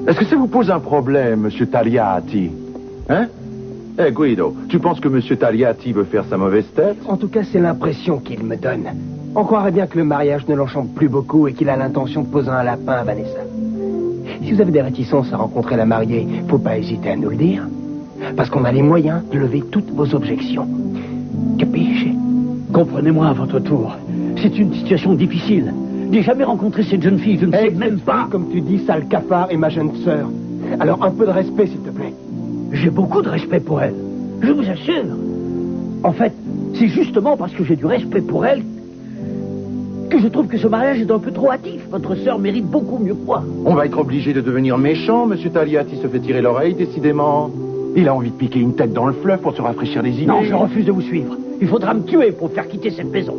Est-ce que ça vous pose un problème, Monsieur Tagliati? Hein? Eh, Guido, tu penses que Monsieur Tagliati veut faire sa mauvaise tête? En tout cas, c'est l'impression qu'il me donne. On croirait bien que le mariage ne l'enchante plus beaucoup et qu'il a l'intention de poser un lapin à Vanessa. Si vous avez des réticences à rencontrer la mariée, faut pas hésiter à nous le dire. Parce qu'on a les moyens de lever toutes vos objections. Capisce? Comprenez-moi à votre tour. C'est une situation difficile. J'ai jamais rencontré cette jeune fille, je ne sais même pas. Comme tu dis, sale cafard et ma jeune sœur. Alors un peu de respect, s'il te plaît. J'ai beaucoup de respect pour elle. Je vous assure. En fait, c'est justement parce que j'ai du respect pour elle que je trouve que ce mariage est un peu trop hâtif. Votre sœur mérite beaucoup mieux que moi. On va être obligé de devenir méchant. Monsieur Tagliati se fait tirer l'oreille, décidément. Il a envie de piquer une tête dans le fleuve pour se rafraîchir les idées. Non, je refuse de vous suivre. Il faudra me tuer pour faire quitter cette maison.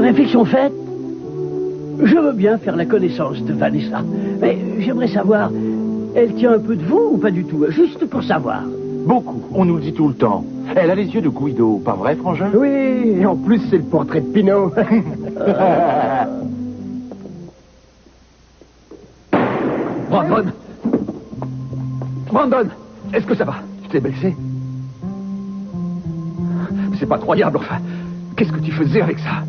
Réflexion faite, je veux bien faire la connaissance de Vanessa. Mais j'aimerais savoir, elle tient un peu de vous ou pas du tout? Juste pour savoir. Beaucoup, on nous le dit tout le temps. Elle a les yeux de Guido, pas vrai, frangin? Oui, et en plus, c'est le portrait de Pinot. Brandon! Brandon! Est-ce que ça va? Tu t'es blessé? C'est pas croyable, enfin. Qu'est-ce que tu faisais avec ça?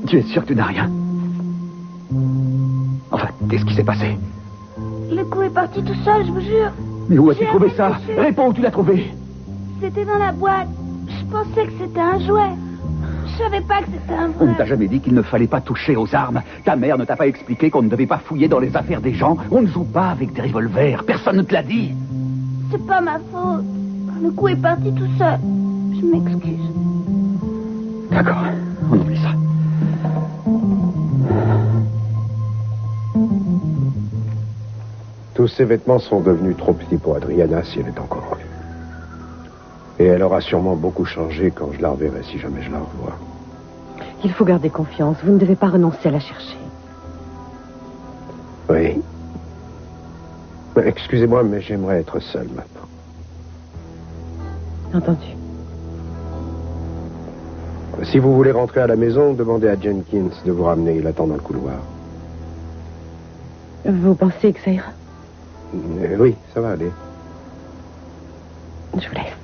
Tu es sûr que tu n'as rien? Enfin, qu'est-ce qui s'est passé? Le coup est parti tout seul, je vous jure. Mais où as-tu J'ai trouvé ça? réfléchi. Réponds où tu l'as trouvé. C'était dans la boîte. Je pensais que c'était un jouet. Je savais pas que c'était un On ne vrai. t'a jamais dit qu'il ne fallait pas toucher aux armes. Ta mère ne t'a pas expliqué qu'on ne devait pas fouiller dans les affaires des gens. On ne joue pas avec des revolvers. Personne ne te l'a dit. C'est pas ma faute. Le coup est parti tout seul. Je m'excuse. D'accord, on oublie ça. Tous ces vêtements sont devenus trop petits pour Adriana si elle est encore en vie. Et elle aura sûrement beaucoup changé quand je la reverrai, si jamais je la revois. Il faut garder confiance. Vous ne devez pas renoncer à la chercher. Oui. Mais excusez-moi, mais j'aimerais être seul maintenant. Entendu. Si vous voulez rentrer à la maison, demandez à Jenkins de vous ramener. Il attend dans le couloir. Vous pensez que ça ira? Oui, ça va aller. Je vous laisse.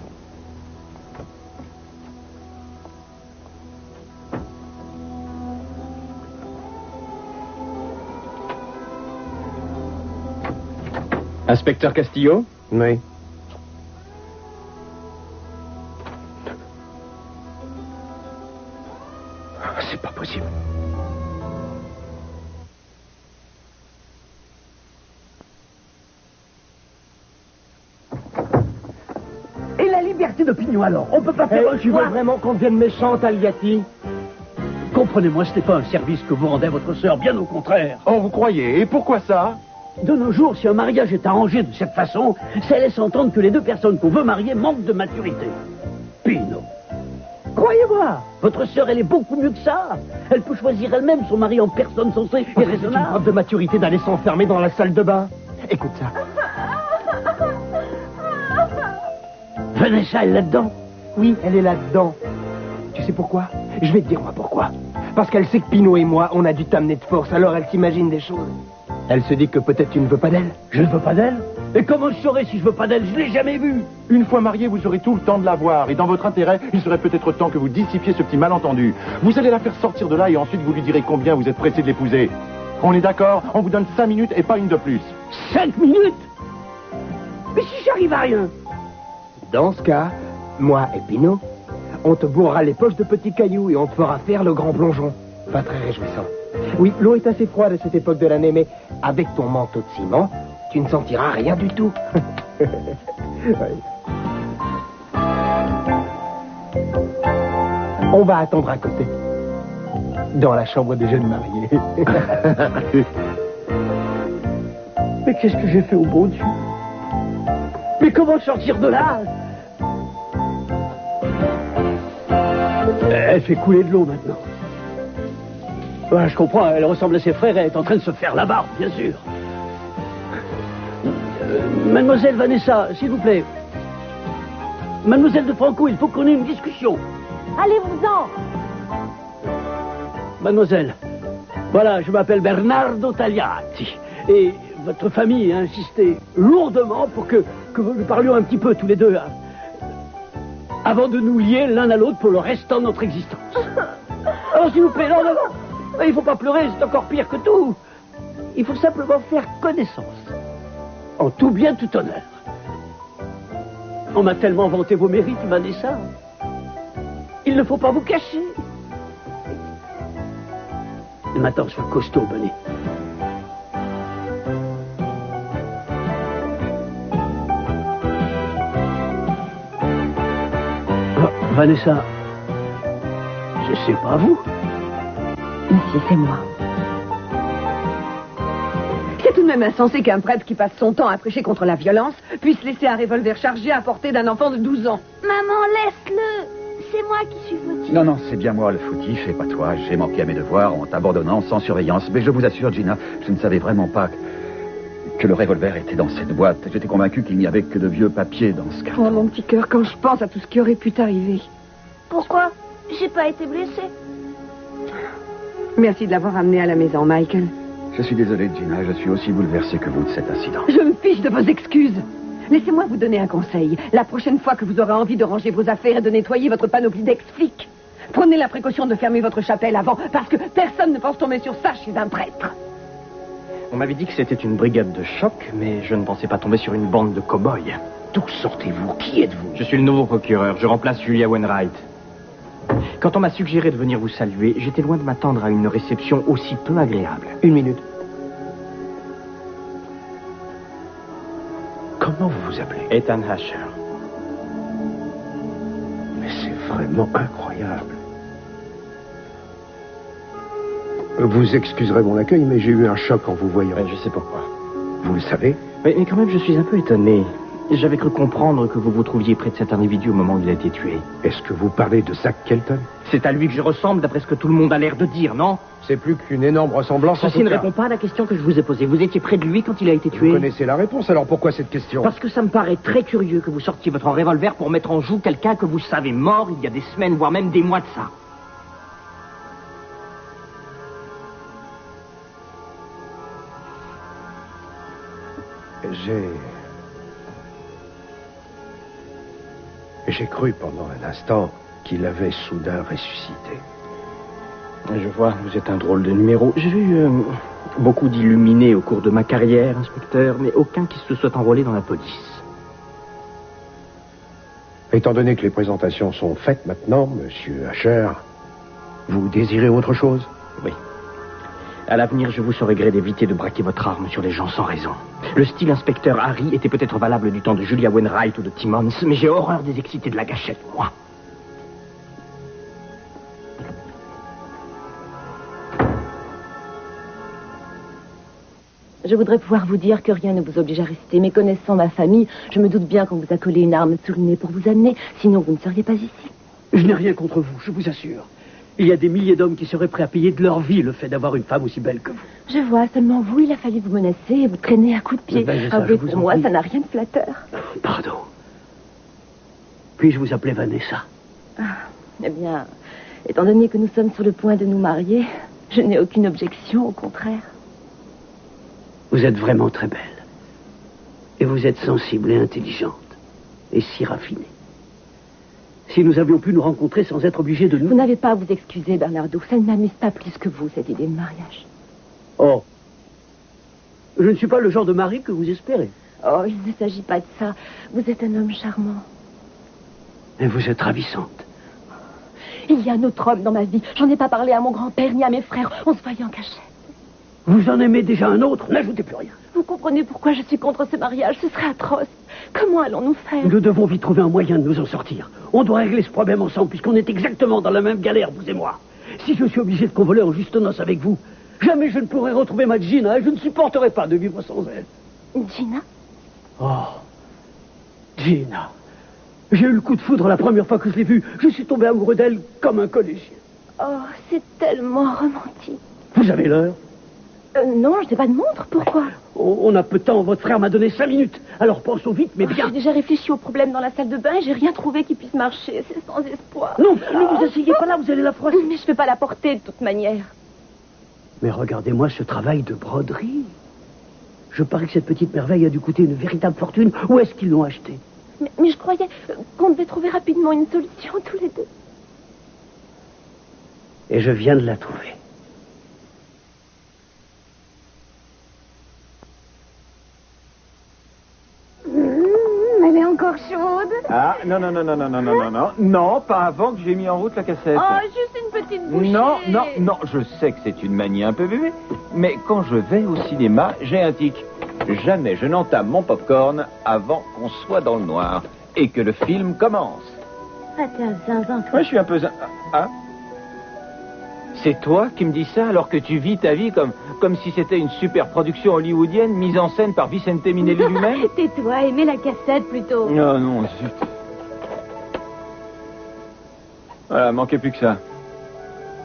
Inspecteur Castillo? Oui. C'est pas possible. Et la liberté d'opinion alors? On peut pas faire un Tu veux choix? vraiment qu'on devienne méchant, Tagliati? Comprenez-moi, ce n'est pas un service que vous rendez à votre sœur, bien au contraire. Oh, vous croyez? Et pourquoi ça? De nos jours, si un mariage est arrangé de cette façon, ça laisse entendre que les deux personnes qu'on veut marier manquent de maturité. Pino. Croyez-moi, votre sœur, elle est beaucoup mieux que ça. Elle peut choisir elle-même son mari en personne sensée et C'est une raisonnable. preuve de maturité d'aller s'enfermer dans la salle de bain. Écoute ça. Vanessa, elle est là-dedans. Oui, elle est là-dedans. Tu sais pourquoi? Je vais te dire moi pourquoi. Parce qu'elle sait que Pinot et moi, on a dû t'amener de force, alors elle s'imagine des choses. Elle se dit que peut-être tu ne veux pas d'elle. Je ne veux pas d'elle? Et comment je saurais si je veux pas d'elle? Je l'ai jamais vue. Une fois marié, vous aurez tout le temps de la voir. Et dans votre intérêt, il serait peut-être temps que vous dissipiez ce petit malentendu. Vous allez la faire sortir de là et ensuite vous lui direz combien vous êtes pressé de l'épouser. On est d'accord? On vous donne 5 minutes et pas une de plus. 5 minutes? Mais si j'arrive à rien? Dans ce cas, moi et Pinot, on te bourrera les poches de petits cailloux et on te fera faire le grand plongeon. Pas très réjouissant. Oui, l'eau est assez froide à cette époque de l'année, mais avec ton manteau de ciment, tu ne sentiras rien du tout. Oui. On va attendre à côté. Dans la chambre des jeunes mariés. Mais qu'est-ce que j'ai fait au bon Dieu? Mais comment sortir de là? Elle fait couler de l'eau maintenant. Ouais, je comprends, elle ressemble à ses frères, elle est en train de se faire la barbe, bien sûr. Mademoiselle Vanessa, s'il vous plaît. Mademoiselle de Franco, il faut qu'on ait une discussion. Allez-vous-en. Mademoiselle, voilà, je m'appelle Bernardo Tagliati. Et votre famille a insisté lourdement pour que nous parlions un petit peu tous les deux, hein, avant de nous lier l'un à l'autre pour le restant de notre existence. Alors s'il vous plaît, non. Il faut pas pleurer, c'est encore pire que tout. Il faut simplement faire connaissance. En tout bien, tout honneur. On m'a tellement vanté vos mérites, Vanessa. Il ne faut pas vous cacher. Et maintenant, sois costaud, Benny. Vanessa, c'est pas vous. Monsieur, c'est moi. C'est tout de même insensé qu'un prêtre qui passe son temps à prêcher contre la violence puisse laisser un revolver chargé à portée d'un enfant de 12 ans. Maman, laisse-le. C'est moi qui suis fautif. Non, c'est bien moi le fautif et pas toi. J'ai manqué à mes devoirs en t'abandonnant sans surveillance. Mais je vous assure, Gina, je ne savais vraiment pas que le revolver était dans cette boîte. J'étais convaincu qu'il n'y avait que de vieux papiers dans ce carton. Oh, mon petit cœur, quand je pense à tout ce qui aurait pu t'arriver. Pourquoi? J'ai pas été blessée. Merci de l'avoir amené à la maison, Michael. Je suis désolé, Gina, je suis aussi bouleversé que vous de cet incident. Je me fiche de vos excuses. Laissez-moi vous donner un conseil. La prochaine fois que vous aurez envie de ranger vos affaires et de nettoyer votre panoplie d'ex-flics, prenez la précaution de fermer votre chapelle avant, parce que personne ne pense tomber sur ça chez un prêtre. On m'avait dit que c'était une brigade de choc, mais je ne pensais pas tomber sur une bande de cow-boys. D'où sortez-vous? Qui êtes-vous? Je suis le nouveau procureur, je remplace Julia Wainwright. Quand on m'a suggéré de venir vous saluer, j'étais loin de m'attendre à une réception aussi peu agréable. Une minute. Comment vous vous appelez? Ethan Asher. Mais c'est vraiment incroyable. Vous excuserez mon accueil, mais j'ai eu un choc en vous voyant. Je sais pourquoi. Vous le savez? Mais quand même, je suis un peu étonné. J'avais cru comprendre que vous vous trouviez près de cet individu au moment où il a été tué. Est-ce que vous parlez de Zach Kelton? C'est à lui que je ressemble, d'après ce que tout le monde a l'air de dire, non? C'est plus qu'une énorme ressemblance. Ceci ne répond pas à la question que je vous ai posée. Vous étiez près de lui quand il a été tué? Vous connaissez la réponse, alors pourquoi cette question? Parce que ça me paraît très curieux que vous sortiez votre revolver pour mettre en joue quelqu'un que vous savez mort il y a des semaines, voire même des mois de ça. J'ai cru pendant un instant qu'il avait soudain ressuscité. Je vois, vous êtes un drôle de numéro. J'ai vu beaucoup d'illuminés au cours de ma carrière, inspecteur, mais aucun qui se soit enrôlé dans la police. Étant donné que les présentations sont faites maintenant, monsieur Asher, vous désirez autre chose? Oui. À l'avenir, je vous saurai gré d'éviter de braquer votre arme sur les gens sans raison. Le style inspecteur Harry était peut-être valable du temps de Julia Wainwright ou de Timmons, mais j'ai horreur des excités de la gâchette, moi. Je voudrais pouvoir vous dire que rien ne vous oblige à rester, mais connaissant ma famille, je me doute bien qu'on vous a collé une arme sous le nez pour vous amener, sinon vous ne seriez pas ici. Je n'ai rien contre vous, je vous assure. Il y a des milliers d'hommes qui seraient prêts à payer de leur vie le fait d'avoir une femme aussi belle que vous. Je vois, seulement vous, il a fallu vous menacer et vous traîner à coups de pied. Oui, pour moi, ça n'a rien de flatteur. Pardon. Puis-je vous appeler Vanessa? Eh bien, étant donné que nous sommes sur le point de nous marier, je n'ai aucune objection, au contraire. Vous êtes vraiment très belle. Et vous êtes sensible et intelligente. Et si raffinée. Si nous avions pu nous rencontrer sans être obligés de nous... Vous n'avez pas à vous excuser, Bernardo. Ça ne m'amuse pas plus que vous, cette idée de mariage. Oh. Je ne suis pas le genre de mari que vous espérez. Oh, il ne s'agit pas de ça. Vous êtes un homme charmant. Et vous êtes ravissante. Il y a un autre homme dans ma vie. J'en ai pas parlé à mon grand-père ni à mes frères. On se voyait en cachette. Vous en aimez déjà un autre? N'ajoutez plus rien. Vous comprenez pourquoi je suis contre ce mariage? Ce serait atroce. Comment allons-nous faire? Nous devons vite trouver un moyen de nous en sortir. On doit régler ce problème ensemble, puisqu'on est exactement dans la même galère, vous et moi. Si je suis obligé de convoler en juste noces avec vous, jamais je ne pourrai retrouver ma Gina et je ne supporterai pas de vivre sans elle. Gina? Oh, Gina. J'ai eu le coup de foudre la première fois que je l'ai vue. Je suis tombé amoureux d'elle comme un collégien. Oh, c'est tellement romantique. Vous avez l'heure? Non, je n'ai pas de montre. Pourquoi? On a peu de temps. Votre frère m'a donné 5 minutes. Alors pensons vite, mais bien. J'ai déjà réfléchi au problème dans la salle de bain et j'ai rien trouvé qui puisse marcher. C'est sans espoir. Non, ne vous asseyez pas là, vous allez la froisser. Mais je ne vais pas la porter de toute manière. Mais regardez-moi ce travail de broderie. Je parie que cette petite merveille a dû coûter une véritable fortune. Où est-ce qu'ils l'ont achetée? Mais je croyais qu'on devait trouver rapidement une solution tous les deux. Et je viens de la trouver. Elle est encore chaude. Ah, non, non, pas avant que j'ai mis en route la cassette. Oh, juste une petite bouchée. Non, je sais que c'est une manie un peu bébé, mais quand je vais au cinéma, j'ai un tic. Jamais je n'entame mon popcorn avant qu'on soit dans le noir et que le film commence. Ah, t'es un zinzin, toi. Moi, je suis un peu... Ah. C'est toi qui me dis ça alors que tu vis ta vie comme si c'était une super production hollywoodienne mise en scène par Vicente Minelli lui-même? Tais-toi, aimez la cassette plutôt. Non, zut. Voilà, manquait plus que ça.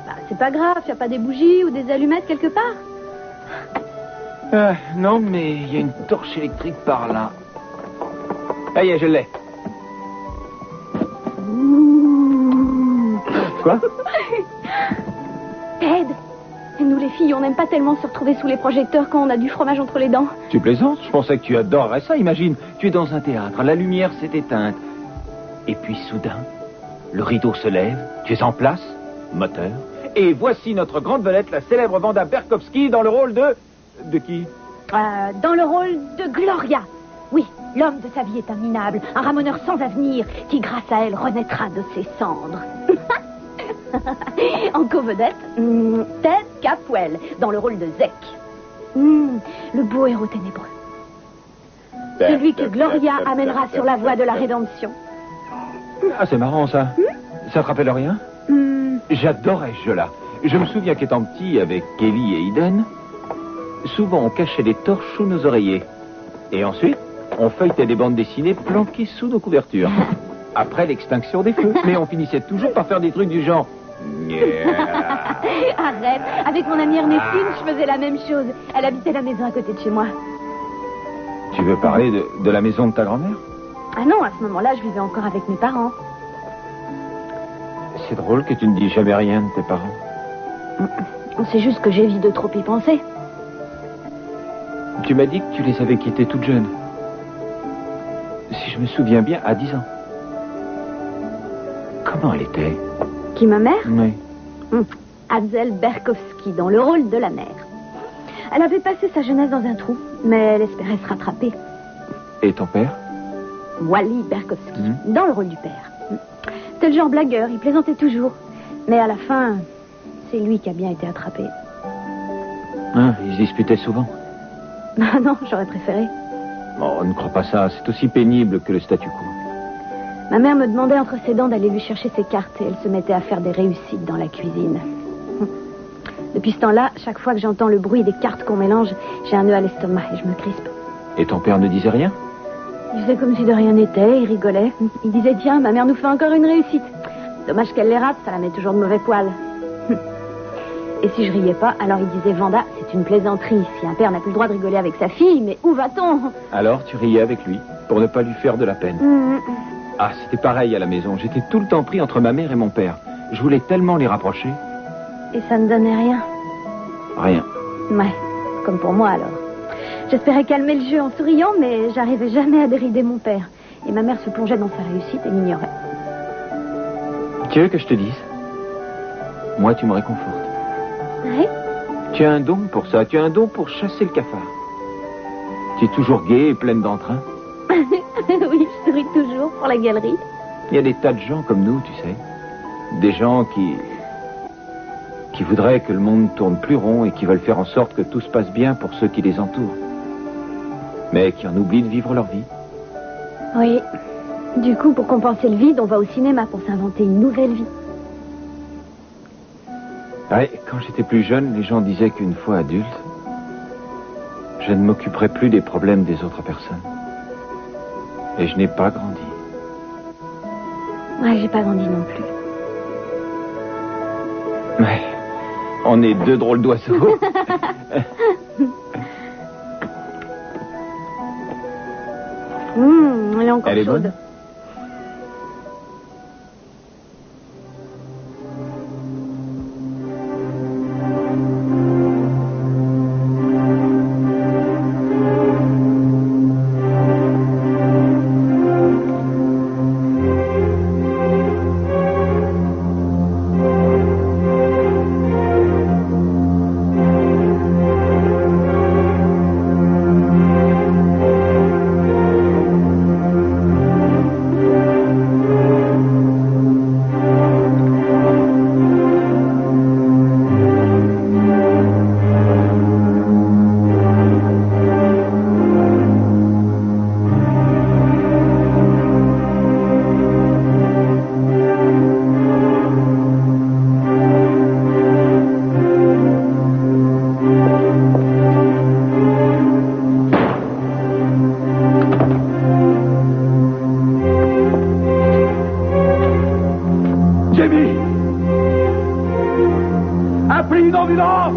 Bah, c'est pas grave, y a pas des bougies ou des allumettes quelque part? Non, mais il y a une torche électrique par là. Ah, y est, je l'ai. Quoi? Ted, nous les filles, on n'aime pas tellement se retrouver sous les projecteurs quand on a du fromage entre les dents. Tu plaisantes? Je pensais que tu adorerais ça. Imagine, tu es dans un théâtre, la lumière s'est éteinte. Et puis soudain, le rideau se lève, tu es en place, moteur. Et voici notre grande vedette, la célèbre Wanda Berkowski, dans le rôle de... De qui? Dans le rôle de Gloria. Oui, l'homme de sa vie est un minable, un ramoneur sans avenir, qui grâce à elle renaîtra de ses cendres. En co-vedette, Ted Capwell, dans le rôle de Zek. Le beau héros ténébreux. Celui que Gloria amènera sur la voie de la rédemption. Ah, c'est marrant, ça. Ça te rappelle rien? J'adorais ce jeu-là. Je me souviens qu'étant petit, avec Kelly et Eden, souvent on cachait des torches sous nos oreillers. Et ensuite, on feuilletait des bandes dessinées planquées sous nos couvertures. Après l'extinction des feux. Mais on finissait toujours par faire des trucs du genre... Arrête. Avec mon amie Ernestine, je faisais la même chose. Elle habitait la maison à côté de chez moi. Tu veux parler de la maison de ta grand-mère? Ah non, à ce moment-là, je vivais encore avec mes parents. C'est drôle que tu ne dis jamais rien de tes parents. C'est juste que j'évite de trop y penser. Tu m'as dit que tu les avais quittés toutes jeunes. Si je me souviens bien, à 10 ans. Comment elle était? Qui, ma mère? Oui. Hazel Berkowski, dans le rôle de la mère. Elle avait passé sa jeunesse dans un trou, mais elle espérait se rattraper. Et ton père? Wally Berkowski, dans le rôle du père. C'était le genre blagueur, il plaisantait toujours. Mais à la fin, c'est lui qui a bien été attrapé. Ah, ils se disputaient souvent. Ah non, j'aurais préféré. Oh, ne crois pas ça, c'est aussi pénible que le statu quo. Ma mère me demandait entre ses dents d'aller lui chercher ses cartes et elle se mettait à faire des réussites dans la cuisine. Depuis ce temps-là, chaque fois que j'entends le bruit des cartes qu'on mélange, j'ai un nœud à l'estomac et je me crispe. Et ton père ne disait rien? Il faisait comme si de rien n'était, il rigolait. Il disait, tiens, ma mère nous fait encore une réussite. Dommage qu'elle les rate, ça la met toujours de mauvais poil. Et si je riais pas, alors il disait, Wanda, c'est une plaisanterie. Si un père n'a plus le droit de rigoler avec sa fille, mais où va-t-on? Alors tu riais avec lui, pour ne pas lui faire de la peine. Ah, c'était pareil à la maison. J'étais tout le temps pris entre ma mère et mon père. Je voulais tellement les rapprocher. Et ça ne donnait rien? Rien. Ouais, comme pour moi alors. J'espérais calmer le jeu en souriant, mais j'arrivais jamais à dérider mon père. Et ma mère se plongeait dans sa réussite et m'ignorait. Tu veux que je te dise? Moi, tu me réconfortes. Oui? Tu as un don pour ça. Tu as un don pour chasser le cafard. Tu es toujours gaie et pleine d'entrain. Oui, je souris toujours pour la galerie. Il y a des tas de gens comme nous, tu sais. Des gens qui voudraient que le monde tourne plus rond et qui veulent faire en sorte que tout se passe bien pour ceux qui les entourent. Mais qui en oublient de vivre leur vie. Oui. Du coup, pour compenser le vide, on va au cinéma pour s'inventer une nouvelle vie. Ouais, quand j'étais plus jeune, les gens disaient qu'une fois adulte, je ne m'occuperai plus des problèmes des autres personnes. Et je n'ai pas grandi. Ouais, j'ai pas grandi non plus. Ouais, on est deux drôles d'oiseaux. est encore Elle est chaude. bonne? Appelez une ambulance!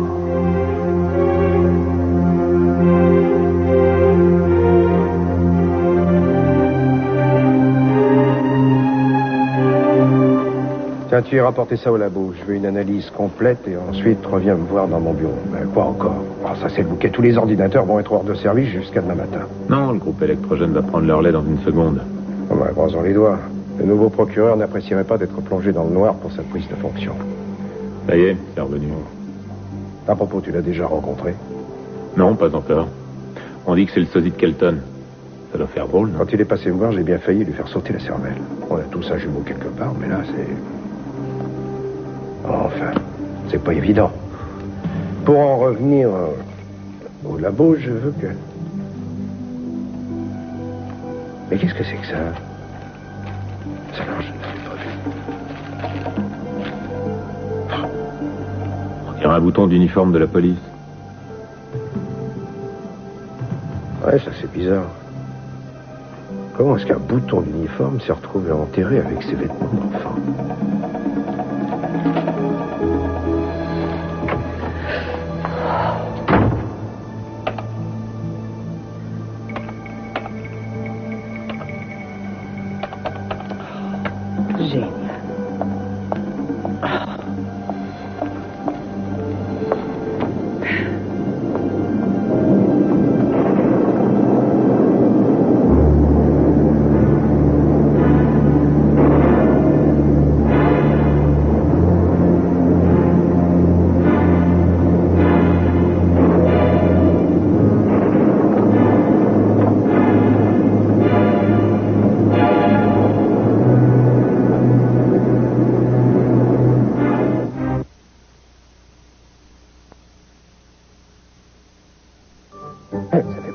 Tiens, tu iras rapporter ça au labo. Je veux une analyse complète et ensuite reviens me voir dans mon bureau. Ben, quoi encore? Oh, ça c'est le bouquet. Tous les ordinateurs vont être hors de service jusqu'à demain matin. Non, le groupe électrogène va prendre leur lait dans une seconde. Oh, ben, croisons les doigts. Le nouveau procureur n'apprécierait pas d'être plongé dans le noir pour sa prise de fonction. Ça y est, c'est revenu. À propos, tu l'as déjà rencontré? Non, pas encore. On dit que c'est le sosie de Kelton. Ça doit faire drôle, non? Quand il est passé me voir, j'ai bien failli lui faire sauter la cervelle. On a tous un jumeau quelque part, mais là, c'est... Enfin, c'est pas évident. Pour en revenir au labo, je veux que... Mais qu'est-ce que c'est que ça? Ça, non, je ne l'avais pas vu. On dirait un bouton d'uniforme de la police. Ouais, ça c'est bizarre. Comment est-ce qu'un bouton d'uniforme s'est retrouvé enterré avec ses vêtements d'enfant? Génial.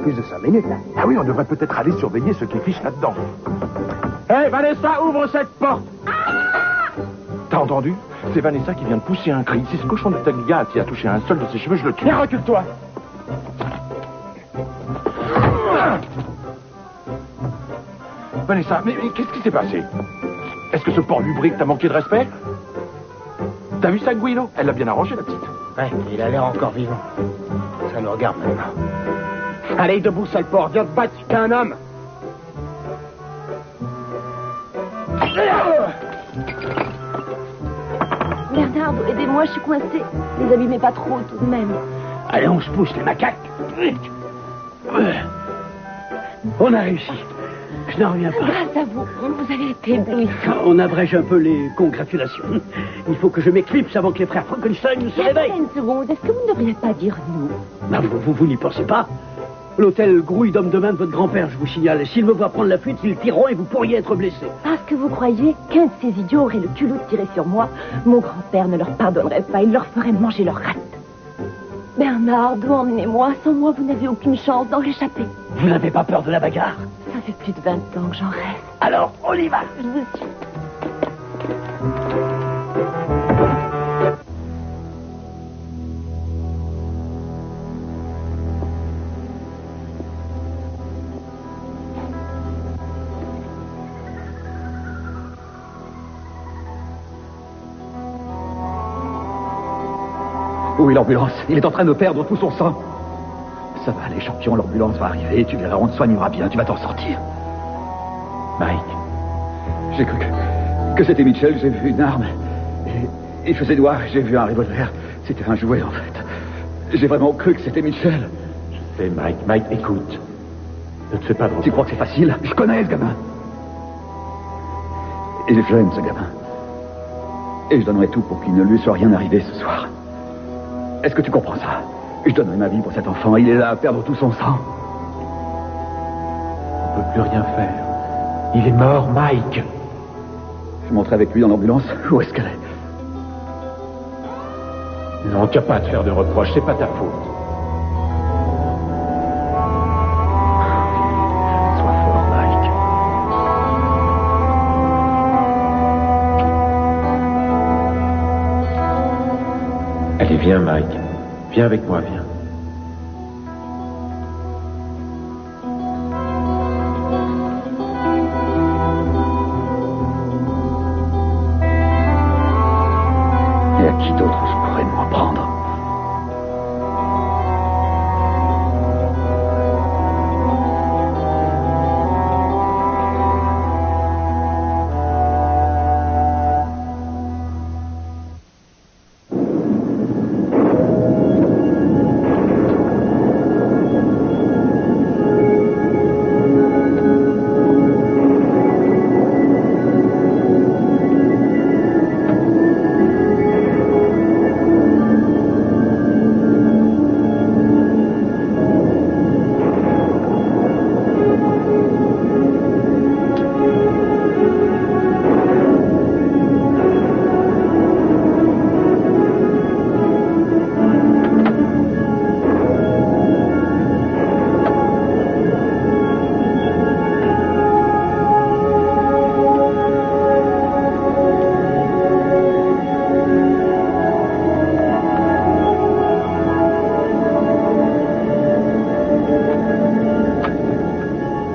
Plus de 5 minutes, là. Ah oui, on devrait peut-être aller surveiller ceux qui fichent là-dedans. Hé, Vanessa, ouvre cette porte! T'as entendu? C'est Vanessa qui vient de pousser un cri. Si ce cochon de Taglia a touché un seul de ses cheveux, je le tue. Viens, recule-toi! Vanessa, mais qu'est-ce qui s'est passé? Est-ce que ce porc lubrique t'a manqué de respect? T'as vu ça, Guido? Elle l'a bien arrangé, la petite. Ouais, il a l'air encore vivant. Ça nous regarde maintenant. Allez, debout, sale porc, viens te battre, t'es un homme! Bernardo, aidez-moi, je suis coincée. Les abîmez pas trop, tout de même. Allez, on se pousse, les macaques. On a réussi. Je n'en reviens pas. Grâce à vous, vous avez été éblouissant. On abrège un peu les congratulations. Il faut que je m'éclipse avant que les frères Frankenstein se réveillent. Une seconde, est-ce que vous ne devriez pas dire nous? Ben, vous n'y pensez pas? L'hôtel grouille d'hommes de main de votre grand-père, je vous signale. S'il me voit prendre la fuite, ils tireront et vous pourriez être blessé. Parce que vous croyez qu'un de ces idiots aurait le culot de tirer sur moi, mon grand-père ne leur pardonnerait pas, il leur ferait manger leur rate. Bernardo, emmenez-moi. Sans moi, vous n'avez aucune chance d'en réchapper. Vous n'avez pas peur de la bagarre? Ça fait plus de 20 ans que j'en rêve. Alors, on y va. Je vous suis. Où est l'ambulance? Il est en train de perdre tout son sang. Ça va, les champions, l'ambulance va arriver. Tu verras, on te soignera bien, tu vas t'en sortir. Mike. J'ai cru que c'était Mitchell. J'ai vu une arme. Et il faisait noir. J'ai vu un revolver. C'était un jouet, en fait. J'ai vraiment cru que c'était Mitchell. Je sais, Mike. Mike, écoute. Ne te fais pas de reproches. Tu crois que c'est facile? Je connais ce gamin. Et j'aime ce gamin. Et je donnerai tout pour qu'il ne lui soit rien arrivé ce soir. Est-ce que tu comprends ça? Je donnerai ma vie pour cet enfant. Il est là à perdre tout son sang. On ne peut plus rien faire. Il est mort, Mike. Je monterai avec lui dans l'ambulance. Où est-ce qu'elle est? Non, tu n'as pas à te faire de reproches. C'est pas ta faute. Sois fort, Mike. Allez, viens, Mike. Viens avec moi, viens. Et à qui d'autre je pourrais m'en prendre?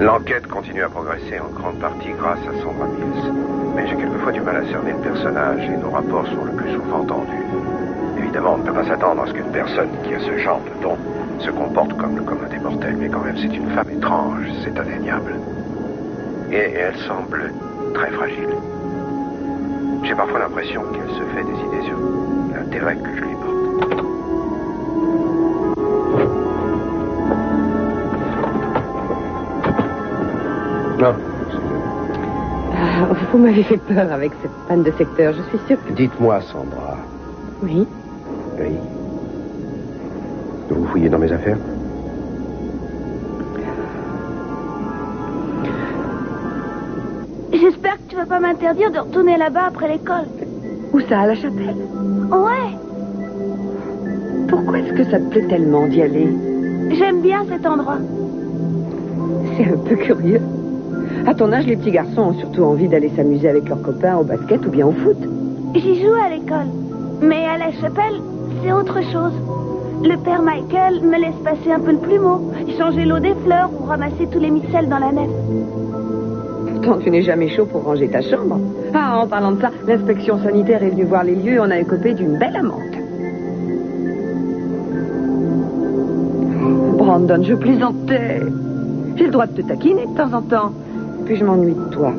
L'enquête continue à progresser en grande partie grâce à Sandra Mills. Mais j'ai quelquefois du mal à cerner le personnage et nos rapports sont le plus souvent tendus. Évidemment, on ne peut pas s'attendre à ce qu'une personne qui a ce genre de don se comporte comme le commun des mortels, mais quand même c'est une femme étrange, c'est indéniable. Et elle semble très fragile. J'ai parfois l'impression qu'elle se fait des idées sur l'intérêt que je lui porte. Non. Vous m'avez fait peur avec cette panne de secteur. Je suis sûre que... Dites-moi, Sandra. Oui. Oui. Vous fouillez dans mes affaires? J'espère que tu vas pas m'interdire de retourner là-bas après l'école. Où ça, à la chapelle? Ouais. Pourquoi est-ce que ça te plaît tellement d'y aller? J'aime bien cet endroit. C'est un peu curieux. À ton âge, les petits garçons ont surtout envie d'aller s'amuser avec leurs copains au basket ou bien au foot. J'y joue à l'école. Mais à la chapelle, c'est autre chose. Le père Michael me laisse passer un peu le plumeau, changer l'eau des fleurs ou ramasser tous les micelles dans la nef. Pourtant, tu n'es jamais chaud pour ranger ta chambre. Ah, en parlant de ça, l'inspection sanitaire est venue voir les lieux et on a écopé d'une belle amende. Brandon, je plaisantais. J'ai le droit de te taquiner de temps en temps. Puis je m'ennuie de toi.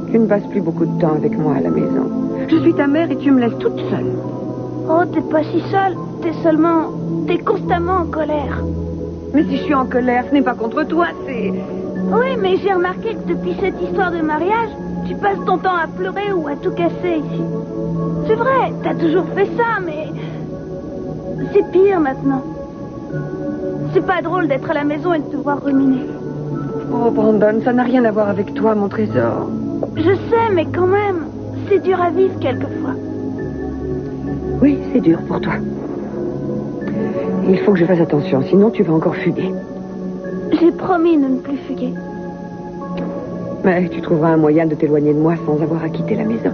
Tu ne passes plus beaucoup de temps avec moi à la maison. Je suis ta mère et tu me laisses toute seule. Oh, t'es pas si seule. T'es constamment en colère. Mais si je suis en colère, ce n'est pas contre toi, c'est... Oui, mais j'ai remarqué que depuis cette histoire de mariage, tu passes ton temps à pleurer ou à tout casser ici. C'est vrai, t'as toujours fait ça, mais... c'est pire maintenant. C'est pas drôle d'être à la maison et de te voir ruminer. Oh, Brandon, ça n'a rien à voir avec toi, mon trésor. Je sais, mais quand même, c'est dur à vivre quelquefois. Oui, c'est dur pour toi. Il faut que je fasse attention, sinon tu vas encore fuguer. J'ai promis de ne plus fuguer. Mais tu trouveras un moyen de t'éloigner de moi sans avoir à quitter la maison.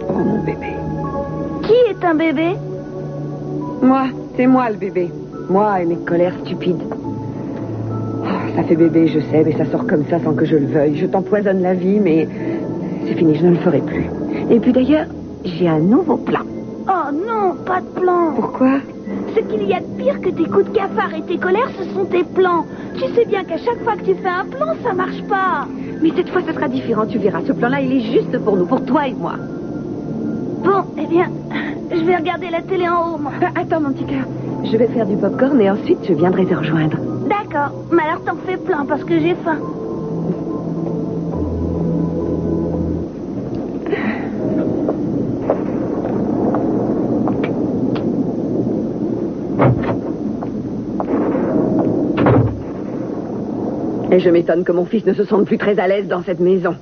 Oh, mon bébé. Qui est un bébé? Moi, c'est moi le bébé. Moi et mes colères stupides. Oh, ça fait bébé, je sais, mais ça sort comme ça sans que je le veuille. Je t'empoisonne la vie, mais c'est fini, je ne le ferai plus. Et puis d'ailleurs, j'ai un nouveau plan. Oh non, pas de plan. Pourquoi? Ce qu'il y a de pire que tes coups de cafard et tes colères, ce sont tes plans. Tu sais bien qu'à chaque fois que tu fais un plan, ça marche pas. Mais cette fois, ce sera différent, tu verras. Ce plan-là, il est juste pour nous, pour toi et moi. Bon, eh bien, je vais regarder la télé en haut, moi. Attends, mon petit cœur. Je vais faire du popcorn et ensuite, je viendrai te rejoindre. D'accord, mais alors t'en fais plein parce que j'ai faim. Et je m'étonne que mon fils ne se sente plus très à l'aise dans cette maison.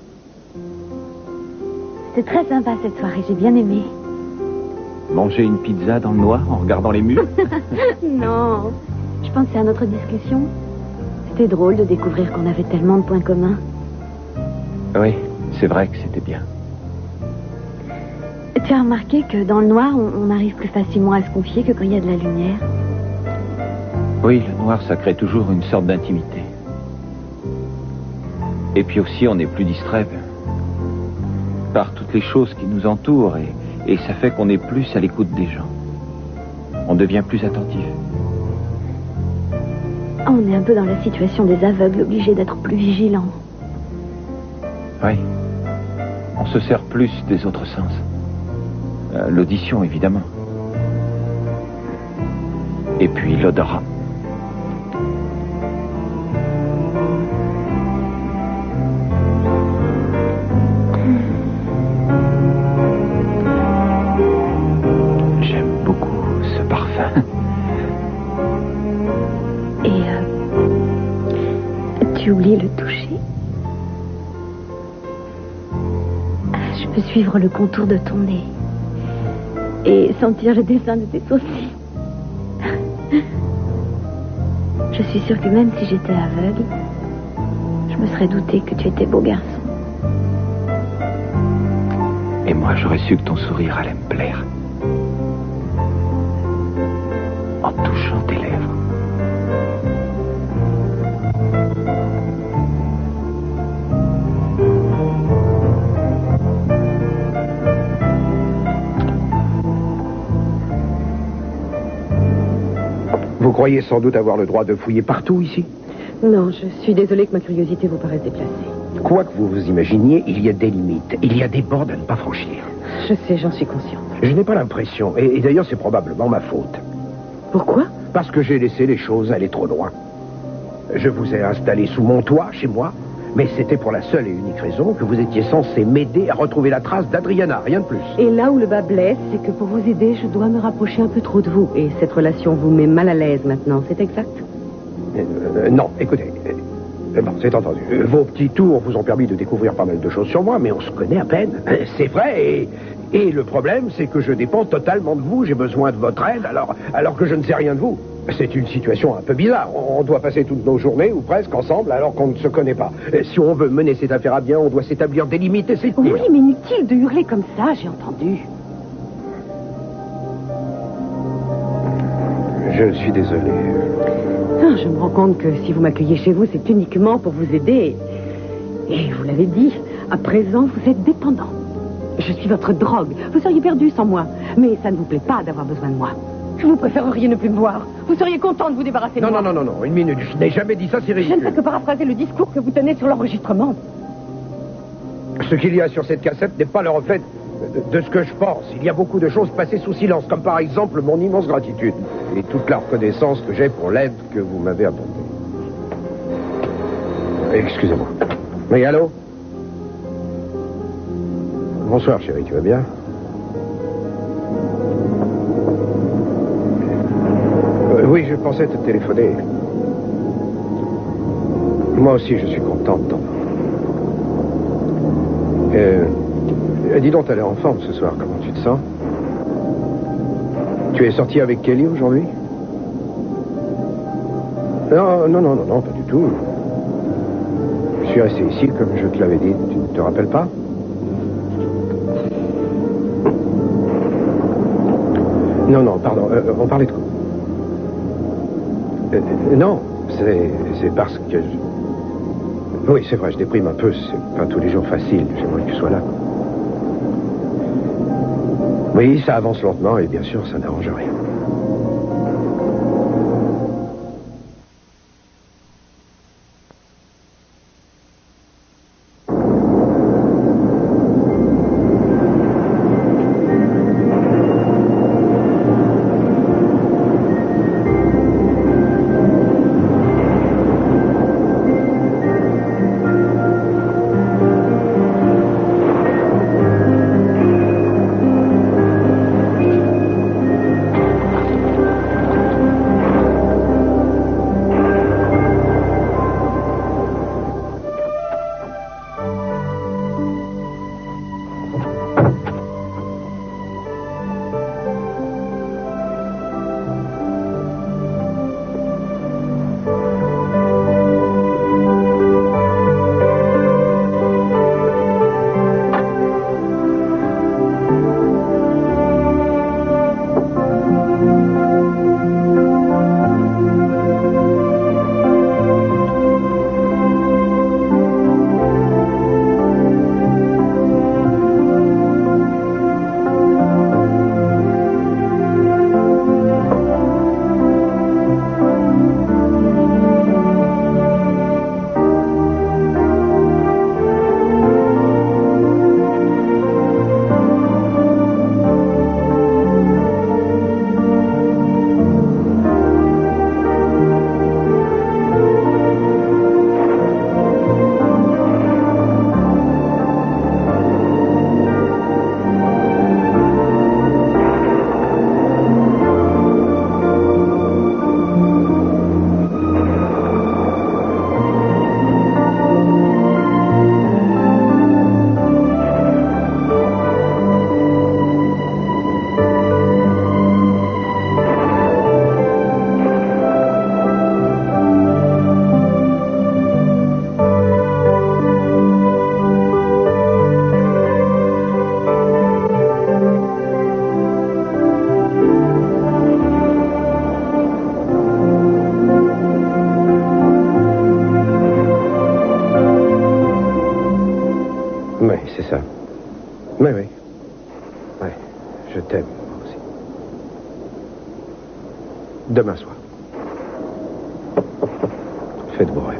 C'était très sympa cette soirée, j'ai bien aimé. Manger une pizza dans le noir en regardant les murs? Non, je pensais à notre discussion. C'était drôle de découvrir qu'on avait tellement de points communs. Oui, c'est vrai que c'était bien. Tu as remarqué que dans le noir, on arrive plus facilement à se confier que quand il y a de la lumière? Oui, le noir, ça crée toujours une sorte d'intimité. Et puis aussi, on est plus distrait par toutes les choses qui nous entourent et ça fait qu'on est plus à l'écoute des gens. On devient plus attentif. On est un peu dans la situation des aveugles, obligés d'être plus vigilants. Oui. On se sert plus des autres sens. L'audition, évidemment. Et puis l'odorat. Tu oublies le toucher. Je peux suivre le contour de ton nez et sentir le dessin de tes sourcils. Je suis sûre que même si j'étais aveugle, je me serais douté que tu étais beau garçon. Et moi, j'aurais su que ton sourire allait me plaire. En touchant tes lèvres. Vous croyez sans doute avoir le droit de fouiller partout ici? Non, je suis désolée que ma curiosité vous paraisse déplacée. Quoi que vous vous imaginiez, il y a des limites. Il y a des bornes à ne pas franchir. Je sais, j'en suis consciente. Je n'ai pas l'impression, et d'ailleurs c'est probablement ma faute. Pourquoi? Parce que j'ai laissé les choses aller trop loin. Je vous ai installé sous mon toit, chez moi, mais c'était pour la seule et unique raison que vous étiez censé m'aider à retrouver la trace d'Adriana, rien de plus. Et là où le bas blesse, c'est que pour vous aider, je dois me rapprocher un peu trop de vous. Et cette relation vous met mal à l'aise maintenant, c'est exact? Non, écoutez, bon, c'est entendu. Vos petits tours vous ont permis de découvrir pas mal de choses sur moi, mais on se connaît à peine. C'est vrai, et le problème, c'est que je dépends totalement de vous, j'ai besoin de votre aide, alors que je ne sais rien de vous. C'est une situation un peu bizarre. On doit passer toutes nos journées, ou presque, ensemble, alors qu'on ne se connaît pas. Si on veut mener cette affaire à bien, on doit s'établir des limites, et c'est tout. Oui, mais inutile de hurler comme ça, j'ai entendu. Je suis désolé. Ah, je me rends compte que si vous m'accueillez chez vous, c'est uniquement pour vous aider. Et vous l'avez dit, à présent, vous êtes dépendant. Je suis votre drogue. Vous seriez perdu sans moi. Mais ça ne vous plaît pas d'avoir besoin de moi. Vous préféreriez ne plus me voir. Vous seriez content de vous débarrasser de moi. Non, une minute. Je n'ai jamais dit ça, c'est ridicule. Je ne fais que paraphraser le discours que vous tenez sur l'enregistrement. Ce qu'il y a sur cette cassette n'est pas le reflet de ce que je pense. Il y a beaucoup de choses passées sous silence, comme par exemple mon immense gratitude et toute la reconnaissance que j'ai pour l'aide que vous m'avez apportée. Excusez-moi. Oui, allô? Bonsoir, chérie, tu vas bien? Oui, je pensais te téléphoner. Moi aussi, je suis contente. Dis donc, t'as l'air en forme ce soir. Comment tu te sens? Tu es sorti avec Kelly aujourd'hui? Non, pas du tout. Je suis resté ici, comme je te l'avais dit. Tu ne te rappelles pas? Non, pardon. On parlait de quoi? Non, c'est parce que... Oui, c'est vrai, je déprime un peu. C'est pas tous les jours facile. J'aimerais que tu sois là. Oui, ça avance lentement et bien sûr, ça n'arrange rien. Je t'aime, moi aussi. Demain soir. Fais de beaux rêves.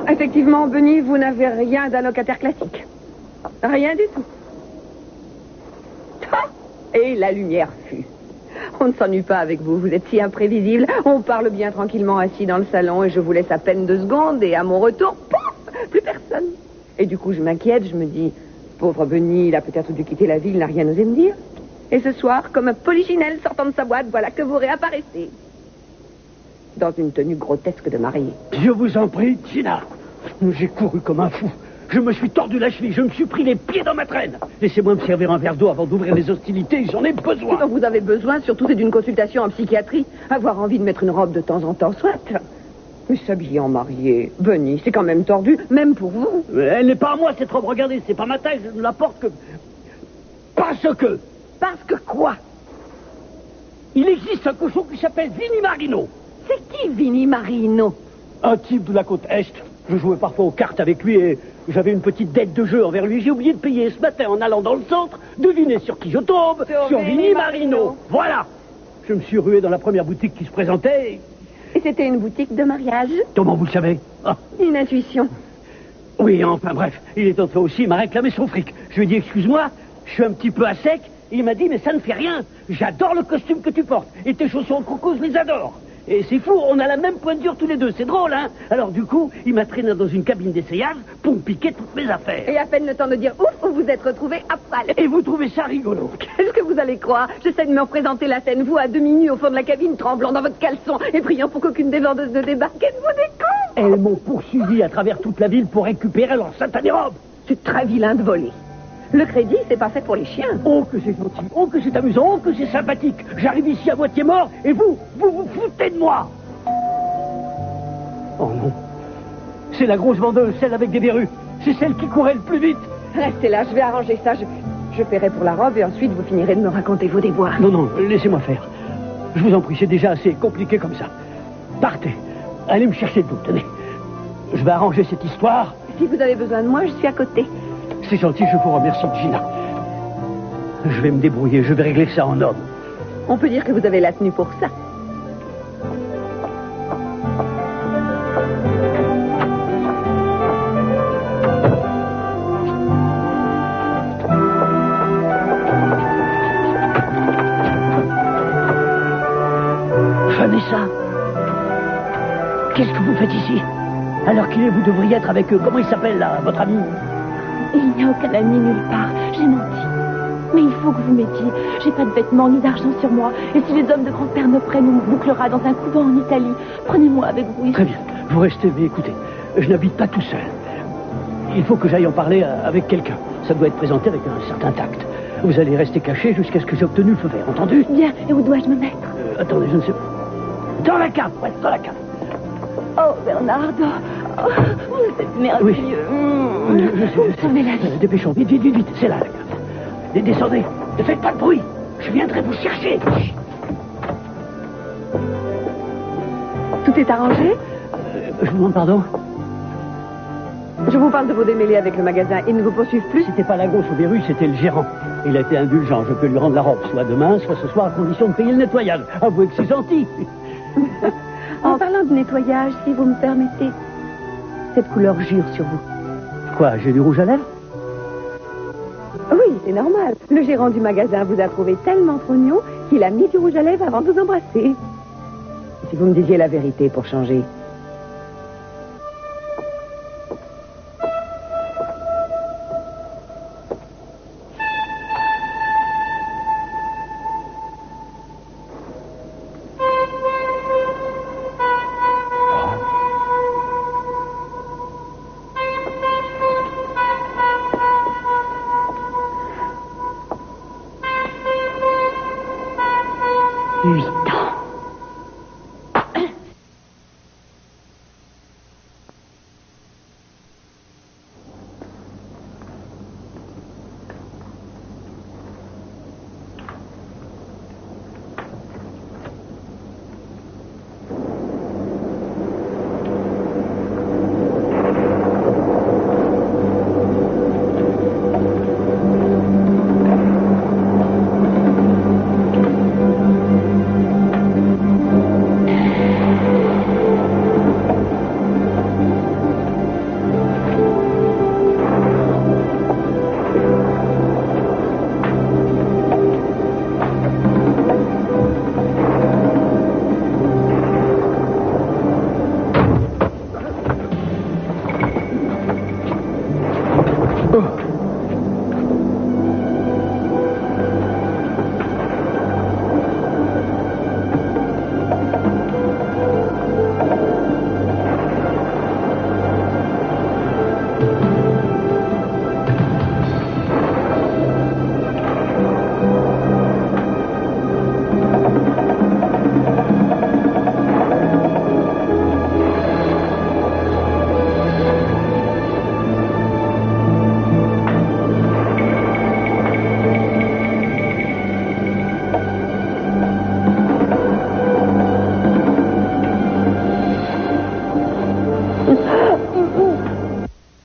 Effectivement, Benny, vous n'avez rien d'un locataire classique. Rien du tout. Et la lumière fut. On ne s'ennuie pas avec vous, vous êtes si imprévisible. On parle bien tranquillement assis dans le salon et je vous laisse à peine 2 secondes et à mon retour, pouf, plus personne. Et du coup, je m'inquiète, je me dis, pauvre Benny, il a peut-être dû quitter la ville, il n'a rien osé me dire. Et ce soir, comme un polichinelle sortant de sa boîte, voilà que vous réapparaissez. Dans une tenue grotesque de mariée. Je vous en prie, Gina. J'ai couru comme un fou. Je me suis tordu la cheville, je me suis pris les pieds dans ma traîne. Laissez-moi me servir un verre d'eau avant d'ouvrir les hostilités, j'en ai besoin. Ce dont vous avez besoin, surtout, c'est d'une consultation en psychiatrie. Avoir envie de mettre une robe de temps en temps, soit. Mais s'habiller en mariée, Benny, c'est quand même tordu, même pour vous. Elle n'est pas à moi, cette robe, regardez, c'est pas ma taille, je ne la porte que... Parce que... Parce que quoi? Il existe un cochon qui s'appelle Vinnie Marino. C'est qui, Vinnie Marino? Un type de la côte Est. Je jouais parfois aux cartes avec lui et j'avais une petite dette de jeu envers lui. J'ai oublié de payer ce matin en allant dans le centre. Devinez sur qui je tombe? Sur Vinnie Marino. Voilà. Je me suis rué dans la première boutique qui se présentait. Et c'était une boutique de mariage? Comment vous le savez? Une intuition. Oui, enfin bref. Il est entré aussi, il m'a réclamé son fric. Je lui ai dit, excuse-moi, je suis un petit peu à sec. Il m'a dit, mais ça ne fait rien. J'adore le costume que tu portes. Et tes chaussons en crocos, je les adore. Et c'est fou, on a la même pointure tous les deux, c'est drôle, hein? Alors du coup, il m'a traîné dans une cabine d'essayage pour me piquer toutes mes affaires. Et à peine le temps de dire ouf, vous vous êtes retrouvés à poil. Et vous trouvez ça rigolo? Qu'est-ce que vous allez croire? J'essaie de me représenter la scène, vous à demi-nu au fond de la cabine, tremblant dans votre caleçon et priant pour qu'aucune des vendeuses ne débarque. Êtes-vous des cons? Elles m'ont poursuivi à travers toute la ville pour récupérer leur satanée robe. C'est très vilain de voler. Le crédit, c'est pas fait pour les chiens. Oh, que c'est gentil, oh, que c'est amusant, oh, que c'est sympathique. J'arrive ici à moitié mort, et vous vous foutez de moi. Oh non. C'est la grosse vendeuse, celle avec des verrues. C'est celle qui courait le plus vite. Restez là, je vais arranger ça. Je paierai pour la robe et ensuite vous finirez de me raconter vos déboires. Non, non, laissez-moi faire. Je vous en prie, c'est déjà assez compliqué comme ça. Partez. Allez me chercher de l'eau, tenez. Je vais arranger cette histoire. Si vous avez besoin de moi, je suis à côté. C'est gentil, je vous remercie, Gina. Je vais me débrouiller, je vais régler ça en homme. On peut dire que vous avez la tenue pour ça. Vanessa, qu'est-ce que vous faites ici? Alors qu'il est, vous devriez être avec eux. Comment il s'appelle, là, votre ami? Il n'y a aucun ami nulle part. J'ai menti. Mais il faut que vous m'aidiez. J'ai pas de vêtements ni d'argent sur moi. Et si les hommes de grand-père me prennent, on me bouclera dans un couvent en Italie. Prenez-moi avec vous. Très bien. Vous restez, mais écoutez, je n'habite pas tout seul. Il faut que j'aille en parler avec quelqu'un. Ça doit être présenté avec un certain tact. Vous allez rester caché jusqu'à ce que j'ai obtenu le feu vert, entendu? Bien. Et où dois-je me mettre? Attendez, je ne sais pas. Dans la cave, ouais, dans la cave. Oh, Bernardo. Oh, vous êtes merveilleux. Oui. Vous me sauvez la vie. Dépêchons, vite, vite, vite, vite. C'est là, la cave. Descendez. Ne faites pas de bruit. Je viendrai vous chercher. Tout est arrangé? Je vous demande pardon? Je vous parle de vos démêlés avec le magasin. Ils ne vous poursuivent plus? C'était pas la grosse au verru, c'était le gérant. Il a été indulgent. Je peux lui rendre la robe, soit demain, soit ce soir, à condition de payer le nettoyage. Avouez que c'est gentil. En parlant de nettoyage, si vous me permettez, cette couleur jure sur vous. Quoi, j'ai du rouge à lèvres? Oui, c'est normal. Le gérant du magasin vous a trouvé tellement trognon qu'il a mis du rouge à lèvres avant de vous embrasser. Si vous me disiez la vérité pour changer,